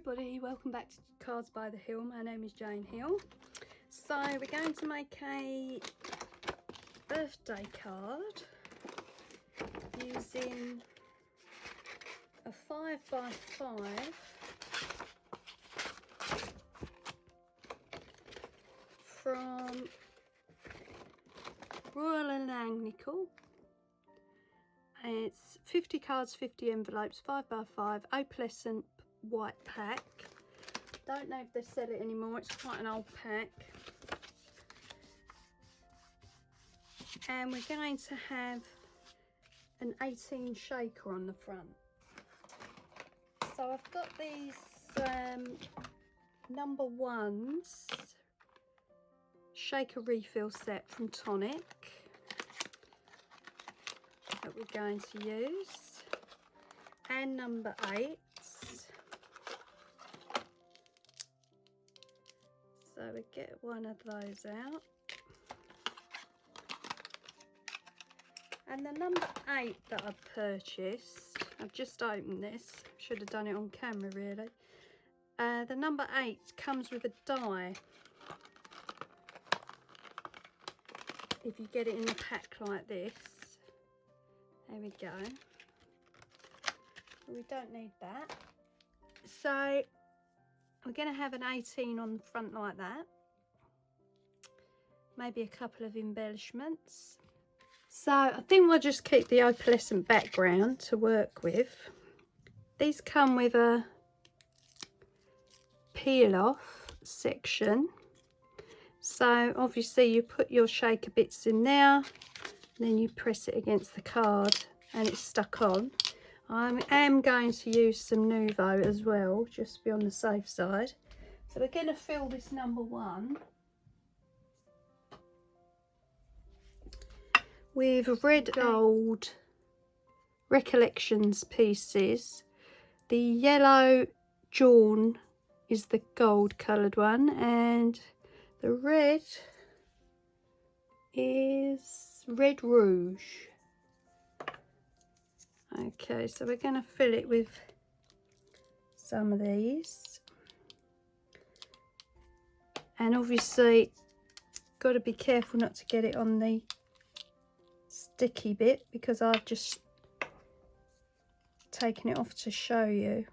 everybody, welcome back to Cards by the Hill. My name is Jane Hill. So we're going to make a birthday card using a 5x5 from Royal and Langnickel. It's 50 cards, 50 envelopes, 5x5, opalescent white pack. Don't know if they sell it anymore, it's quite an old pack. And we're going to have an 18 shaker on the front. So I've got these number ones shaker refill set from Tonic that we're going to use, and number 8. So we get one of those out, and the number 8 that I've purchased, I've just opened this, should have done it on camera really. The number 8 comes with a die if you get it in the pack like this. There we go. We don't need that. So we're going to have an 18 on the front like that. Maybe a couple of embellishments. So I think we'll just keep the opalescent background to work with. These come with a peel off section. So obviously you put your shaker bits in there, then you press it against the card and it's stuck on. I am going to use some Nouveau as well, just to be on the safe side. So we're going to fill this number 1 with red gold recollections pieces. The yellow jaune is the gold coloured one, and the red is red rouge. Okay, so we're going to fill it with some of these, and obviously got to be careful not to get it on the sticky bit, because I've just taken it off to show you.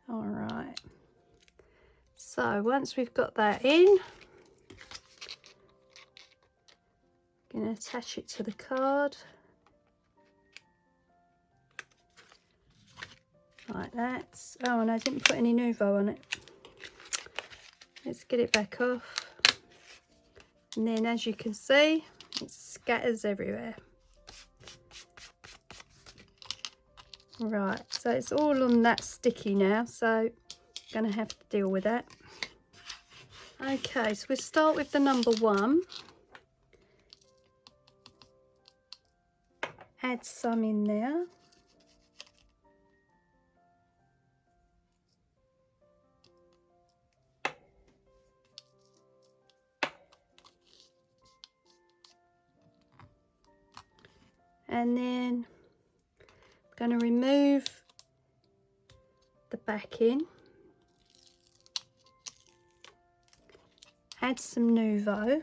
All right, so once we've got that in, I'm going to attach it to the card like that. Oh, and I didn't put any Nouveau on it. Let's get it back off, and then as you can see, it scatters everywhere. Right, so it's all on that sticky now, so I'm going to have to deal with that. Okay, so we'll start with the number 1. Add some in there. And then I'm going to remove the backing. Add some Nouveau.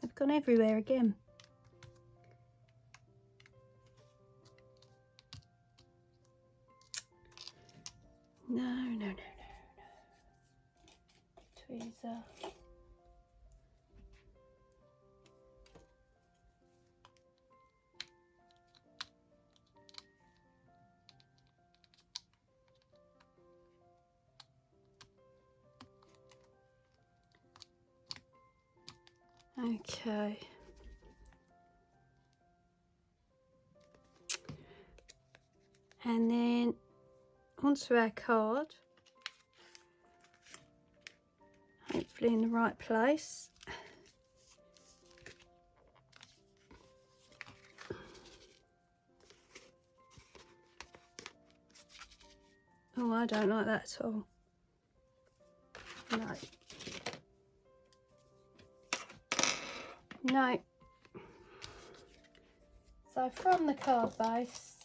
They've gone everywhere again. No. Tweezer. Okay. And then onto our card, hopefully in the right place. Oh, I don't like that at all. No. No. So from the card base,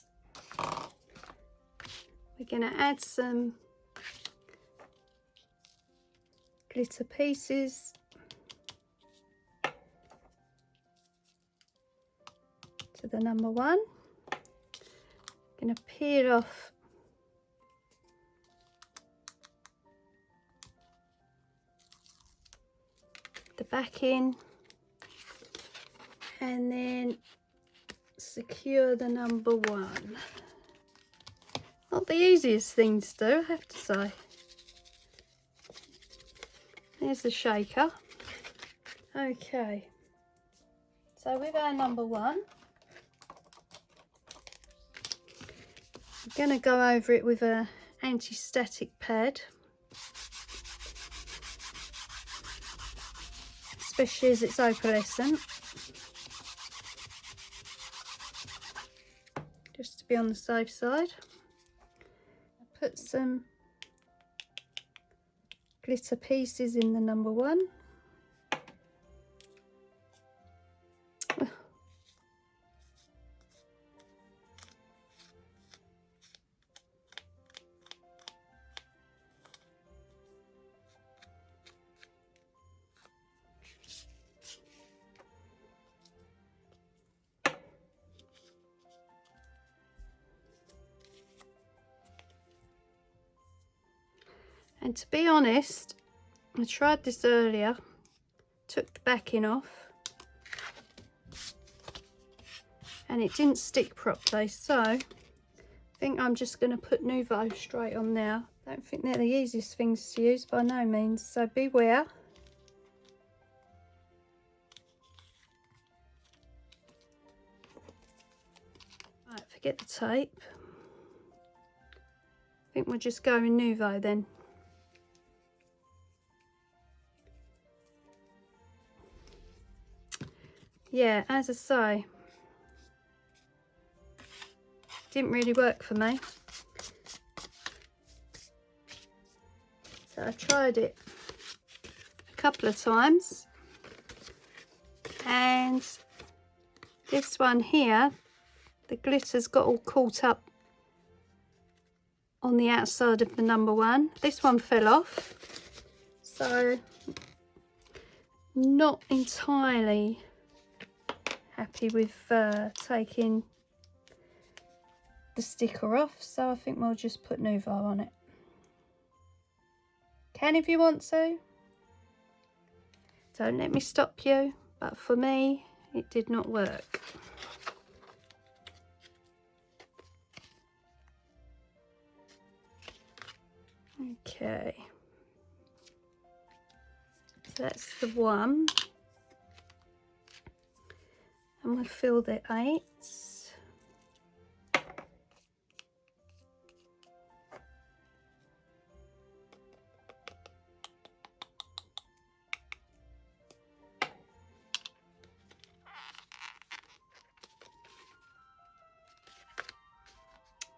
we're going to add some glitter pieces to the number 1. Going to peel off the backing and then secure the number 1. Not the easiest thing to do, I have to say. There's the shaker. Okay, so with our number 1, I'm going to go over it with a anti-static pad, especially as it's opalescent, just to be on the safe side. I put some glitter pieces in the number 1. And to be honest, I tried this earlier, took the backing off, and it didn't stick properly, so I think I'm just going to put Nouveau straight on now. Don't think they're the easiest things to use by no means, so beware. Right, forget the tape. I think we'll just go in Nouveau then. Yeah, as I say, didn't really work for me. So I tried it a couple of times, and this one here, the glitter's got all caught up on the outside of the number 1. This one fell off, so not entirely happy with taking the sticker off, so I think we'll just put Nouveau on it. Can if you want to. Don't let me stop you, but for me it did not work. Okay, so that's the 1, and we'll fill the 8.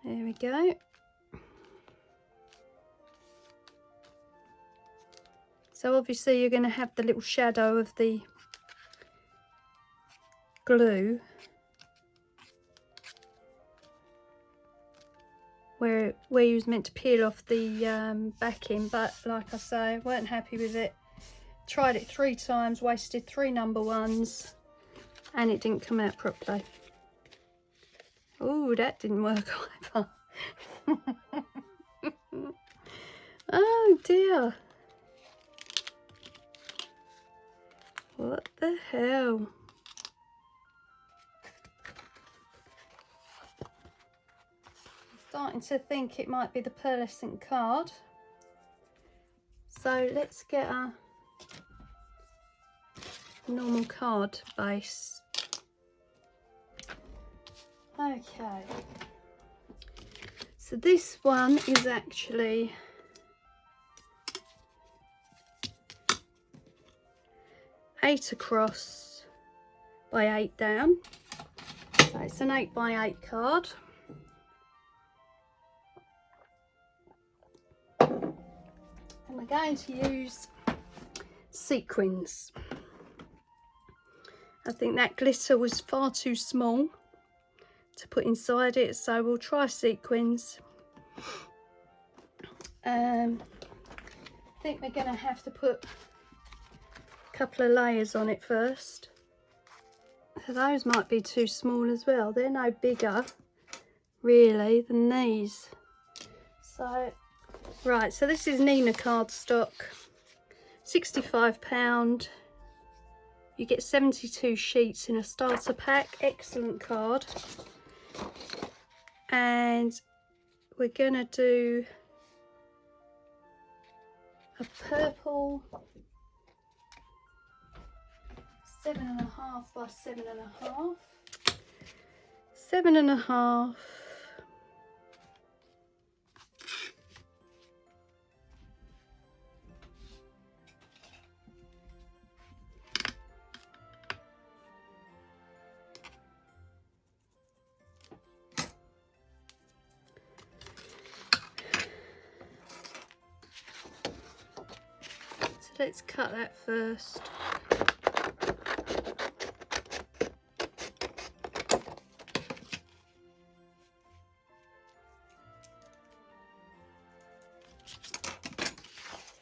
There we go. So obviously you're going to have the little shadow of the glue where you was meant to peel off the backing, but like I say, I weren't happy with it. Tried it 3 times, wasted 3 number 1s, and it didn't come out properly. Oh, that didn't work either. Oh dear. What the hell? I'm starting to think it might be the pearlescent card. So let's get a normal card base. Okay. So this one is actually eight across by 8 down. So it's an 8 by 8 card. And we're going to use sequins. I think that glitter was far too small to put inside it, so we'll try sequins. I think we're going to have to put a couple of layers on it first. So those might be too small as well. They're no bigger really than these. So right, so this is Nina cardstock, £65. You get 72 sheets in a starter pack. Excellent card. And we're gonna do a purple 7.5 by 7.5, 7.5. So let's cut that first.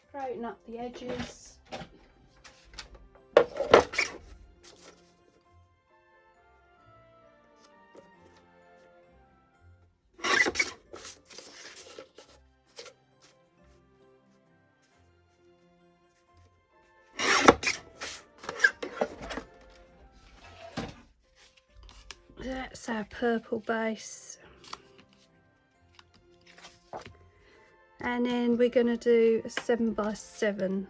Straighten up the edges. That's our purple base. And then we're going to do a 7 by 7.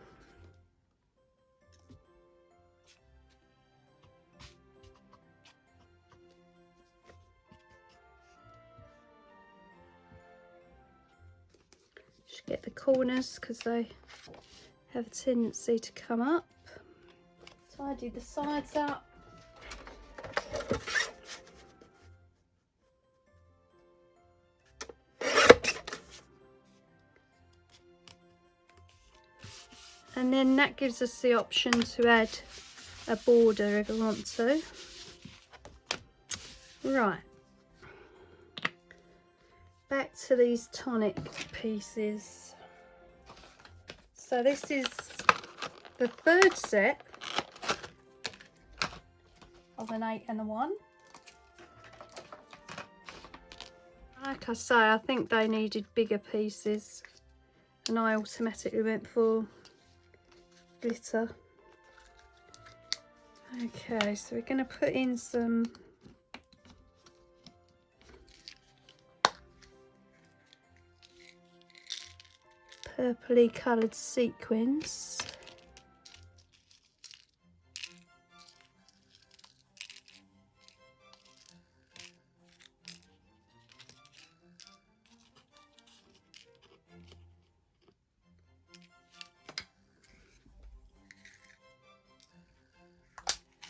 Just get the corners because they have a tendency to come up. Tidy the sides up. And then that gives us the option to add a border if we want to. Right, back to these tonic pieces. So this is the third set of an 8 and a 1. Like I say, I think they needed bigger pieces and I automatically went for glitter. Okay, so we're going to put in some purpley coloured sequins.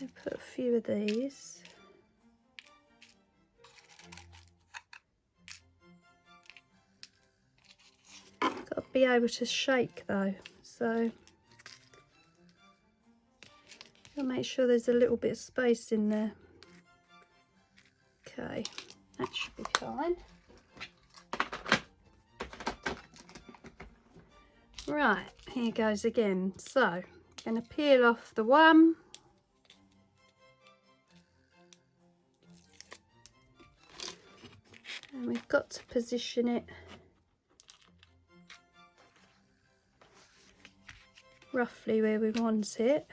I'll put a few of these. Got to be able to shake though, so I'll make sure there's a little bit of space in there. Okay, that should be fine. Right, here goes again. So I'm going to peel off the one. And we've got to position it roughly where we want it.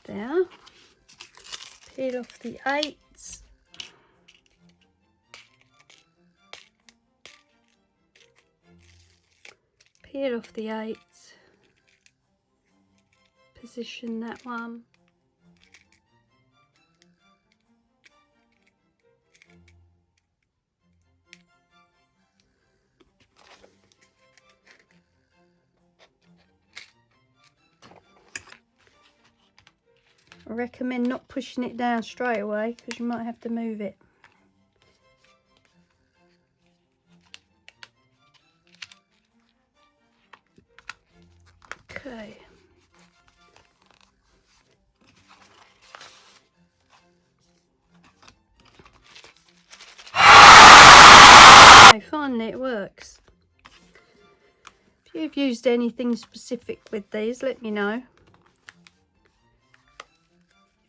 There. Peel off the 8. Peel off the 8. Position that one. I recommend not pushing it down straight away because you might have to move it. Okay. Finally it works. If you've used anything specific with these, let me know.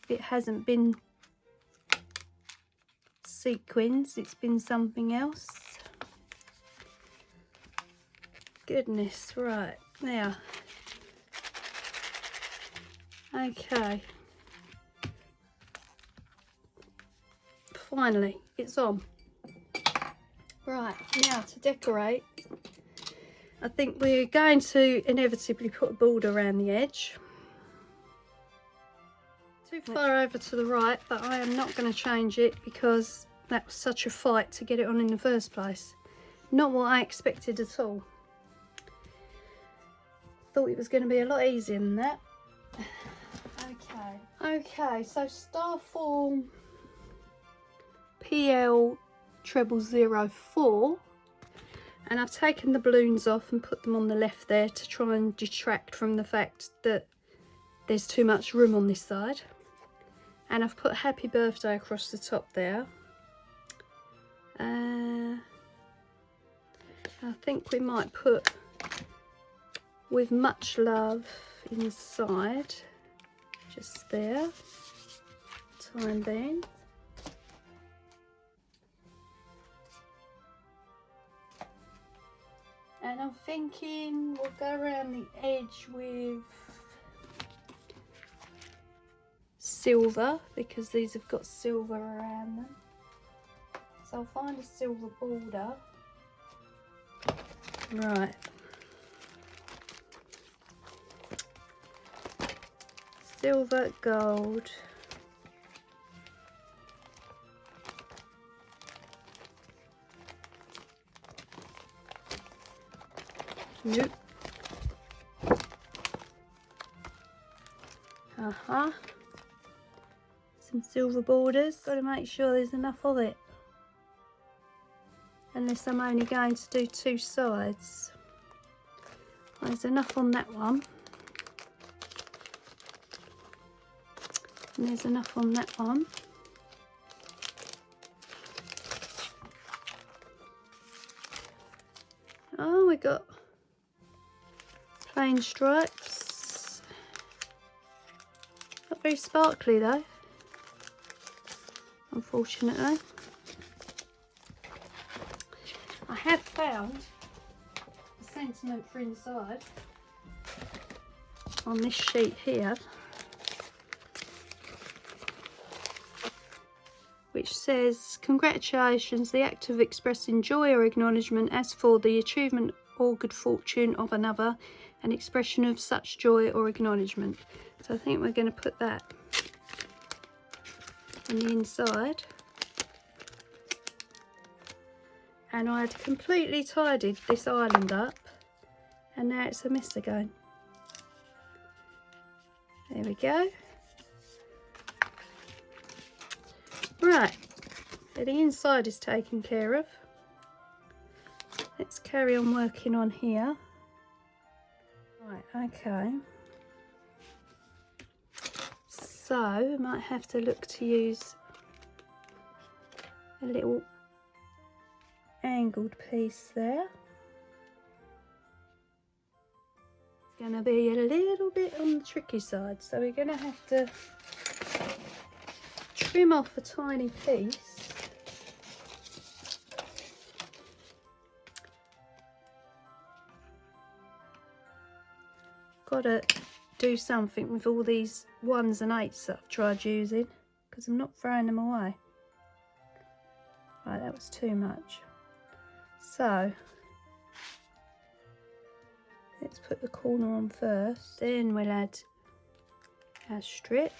If it hasn't been sequins, it's been something else. Goodness, right, now. Okay. Finally, it's on. Right, now to decorate, I think we're going to inevitably put a border around the edge. Too far over to the right, but I am not going to change it because that was such a fight to get it on in the first place. Not what I expected at all. Thought it was going to be a lot easier than that. Okay, so Starform PL 0004, and I've taken the balloons off and put them on the left there to try and detract from the fact that there's too much room on this side. And I've put happy birthday across the top there. I think we might put with much love inside, just there, time being. And I'm thinking we'll go around the edge with silver, because these have got silver around them. So I'll find a silver border. Right. Silver, gold. Nope. Some silver borders. Got to make sure there's enough of it. Unless I'm only going to do two sides. There's enough on that one. And there's enough on that one. Oh, we got plain stripes. Not very sparkly though, unfortunately. I have found a sentiment for inside on this sheet here, which says, congratulations, the act of expressing joy or acknowledgement as for the achievement or good fortune of another, an expression of such joy or acknowledgement. So I think we're going to put that on the inside. And I had completely tidied this island up, and now it's a mess again. There we go. Right, so the inside is taken care of. Let's carry on working on here. Right, okay. So I might have to look to use a little angled piece there. It's going to be a little bit on the tricky side, so we're going to have to trim off a tiny piece. Got to do something with all these 1s and 8s that I've tried using, because I'm not throwing them away. Right, that was too much. So let's put the corner on first, then we'll add our strip.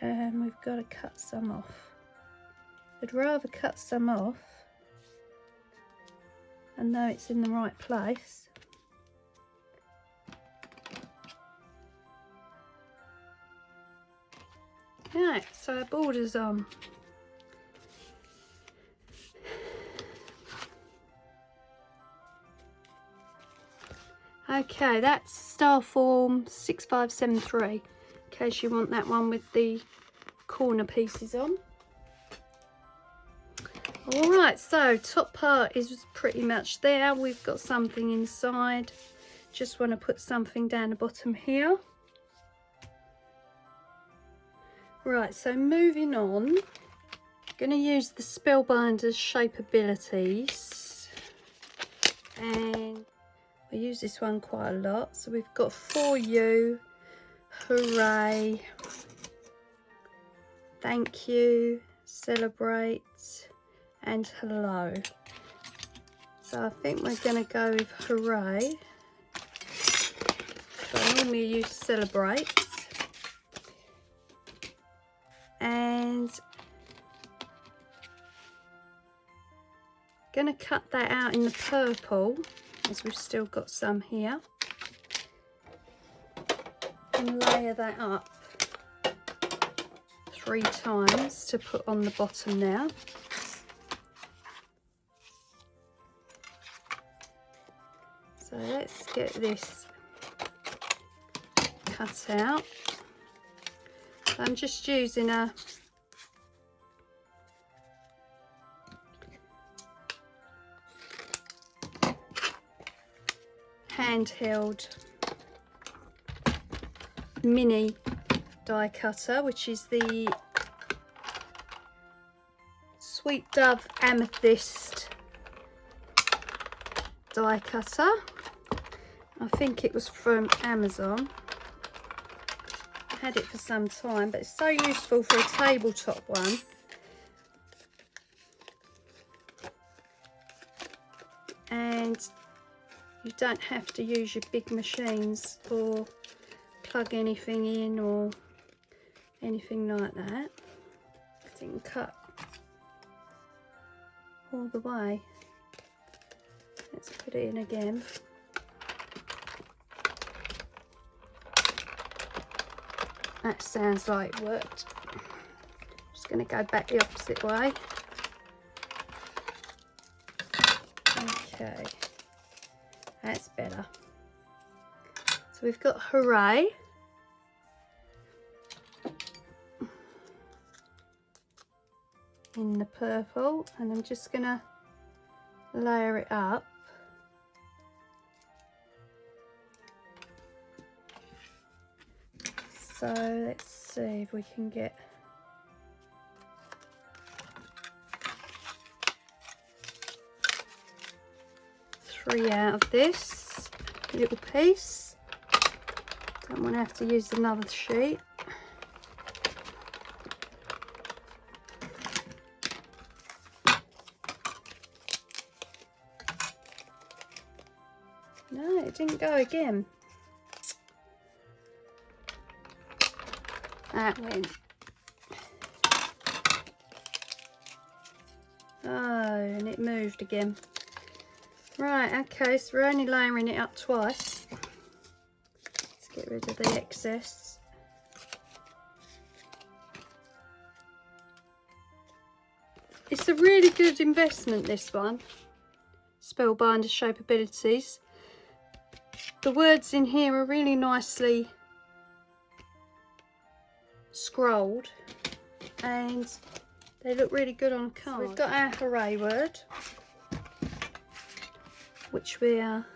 And we've got to cut some off. I'd rather cut some off and know it's in the right place. Right, so our border's on. Okay, that's star form 6573, in case you want that one with the corner pieces on. Alright, so top part is pretty much there. We've got something inside. Just want to put something down the bottom here. Right, so moving on, I'm going to use the Spellbinder's Shapeabilities, and I use this one quite a lot. So we've got For You, Hooray, Thank You, Celebrate, and Hello. So I think we're going to go with Hooray. So I normally use Celebrate. And going to cut that out in the purple, as we've still got some here, and layer that up 3 times to put on the bottom now. So let's get this cut out. I'm just using a handheld mini die cutter, which is the Sweet Dove Amethyst die cutter. I think it was from Amazon. Had it for some time, but it's so useful for a tabletop one. And you don't have to use your big machines or plug anything in or anything like that. It can cut all the way. Let's put it in again. That sounds like it worked. Just going to go back the opposite way. Okay, that's better. So we've got Hooray. In the purple, and I'm just going to layer it up. So let's see if we can get three out of this little piece. Don't want to have to use another sheet. No, it didn't go again. That went. Oh, and it moved again. Right, okay, so we're only layering it up twice. Let's get rid of the excess. It's a really good investment, this one. Spellbinder's Shapeabilities. The words in here are really nicely scrolled and they look really good on card. So we've got our Hooray word, which we are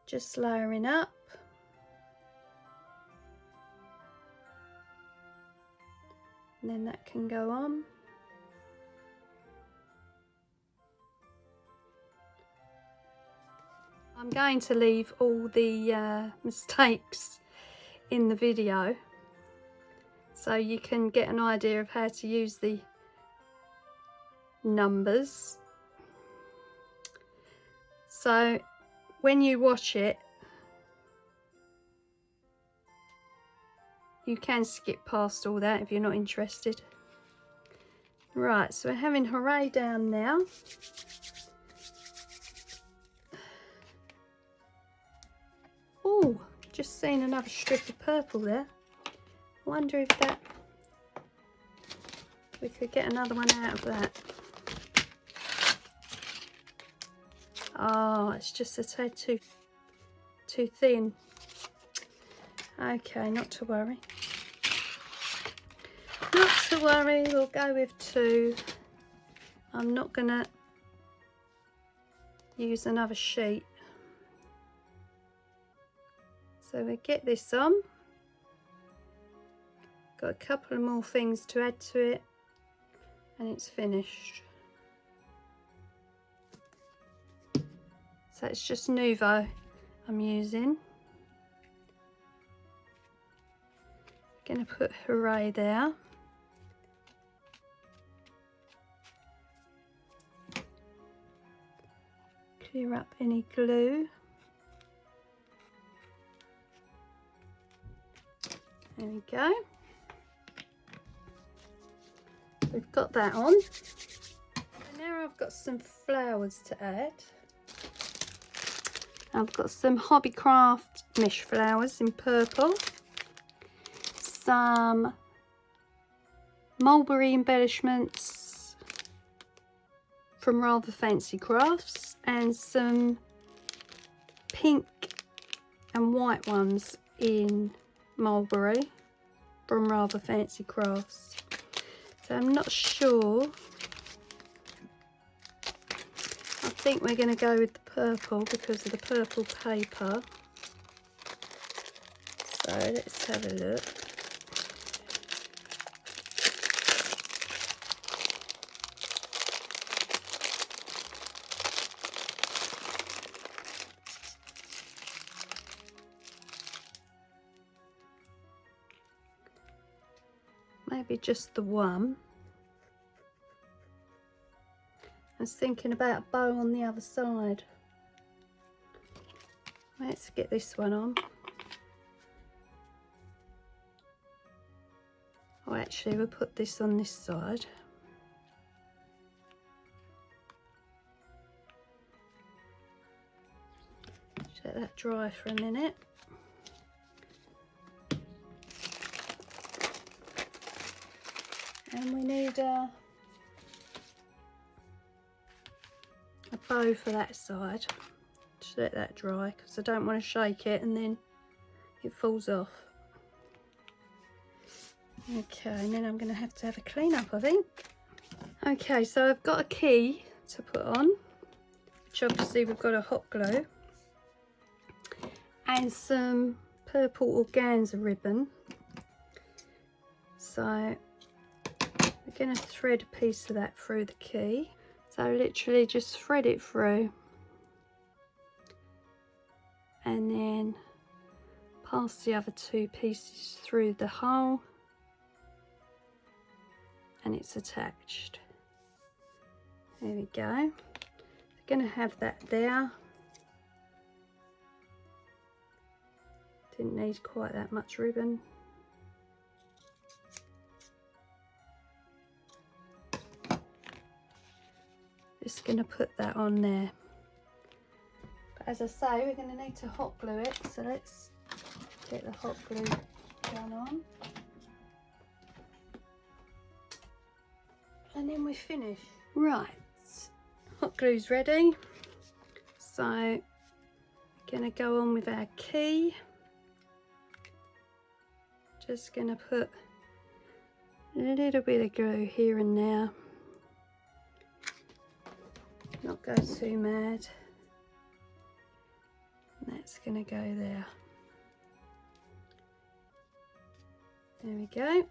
just layering up. And then that can go on. I'm going to leave all the mistakes in the video so you can get an idea of how to use the numbers. So when you watch it, you can skip past all that if you're not interested. Right, so we're having Hooray down now. Oh, just seen another strip of purple there. I wonder if we could get another one out of that. Oh, it's just a tad too thin. Okay, not to worry. Not to worry, we'll go with 2. I'm not gonna use another sheet. So we get this on. Got a couple of more things to add to it, and it's finished. So it's just Nouveau I'm using. Gonna put Hooray there. Clear up any glue. There we go. We've got that on. And now I've got some flowers to add. I've got some Hobbycraft mesh flowers in purple, some mulberry embellishments from Rather Fancy Crafts, and some pink and white ones in mulberry from Rather Fancy Crafts. So I'm not sure. I think we're going to go with the purple because of the purple paper. So let's have a look. Maybe just the one. I was thinking about a bow on the other side. Let's get this one on. Oh, actually, we'll put this on this side. Just let that dry for a minute. And we need a bow for that side. Just let that dry because I don't want to shake it and then it falls off. Okay, and then I'm going to have a clean up, I think. Okay, so I've got a key to put on, which obviously we've got a hot glue, and some purple organza ribbon. So we're going to thread a piece of that through the key. So literally just thread it through and then pass the other 2 pieces through the hole, and it's attached. There we go. I'm going to have that there. Didn't need quite that much ribbon. Just going to put that on there. But as I say, we're going to need to hot glue it, so let's get the hot glue gun on. And then we finish. Right, hot glue's ready. So we're going to go on with our key. Just going to put a little bit of glue here and there. Not go too mad. And that's going to go there. There we go.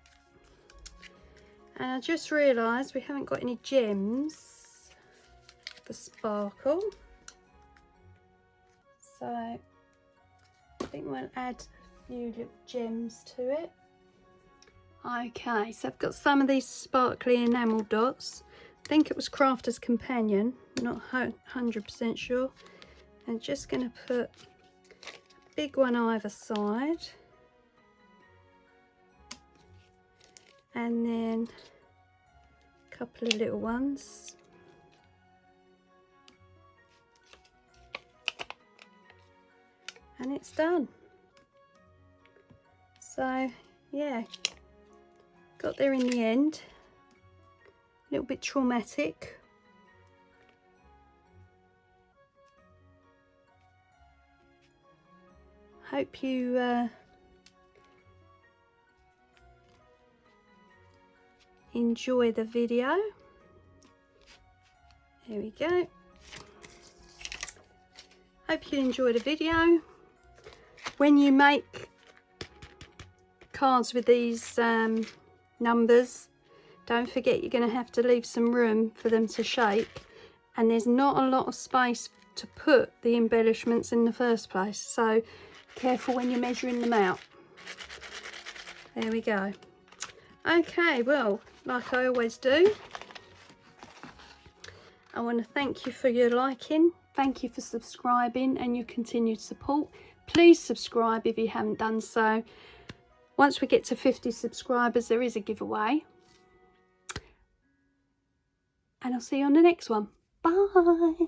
And I just realised we haven't got any gems for sparkle. So I think we'll add a few little gems to it. Okay, so I've got some of these sparkly enamel dots. I think it was Crafter's Companion, not 100% sure. I'm just going to put a big one either side, and then a couple of little ones. And it's done. So yeah, got there in the end. A little bit traumatic. Hope you enjoy the video. There we go. Hope you enjoy the video. When you make cards with these numbers, don't forget you're going to have to leave some room for them to shake, and there's not a lot of space to put the embellishments in the first place, so careful when you're measuring them out. There we go. Okay, well, like I always do, I want to thank you for your liking, thank you for subscribing and your continued support. Please subscribe if you haven't done so. Once we get to 50 subscribers, there is a giveaway. And I'll see you on the next one. Bye.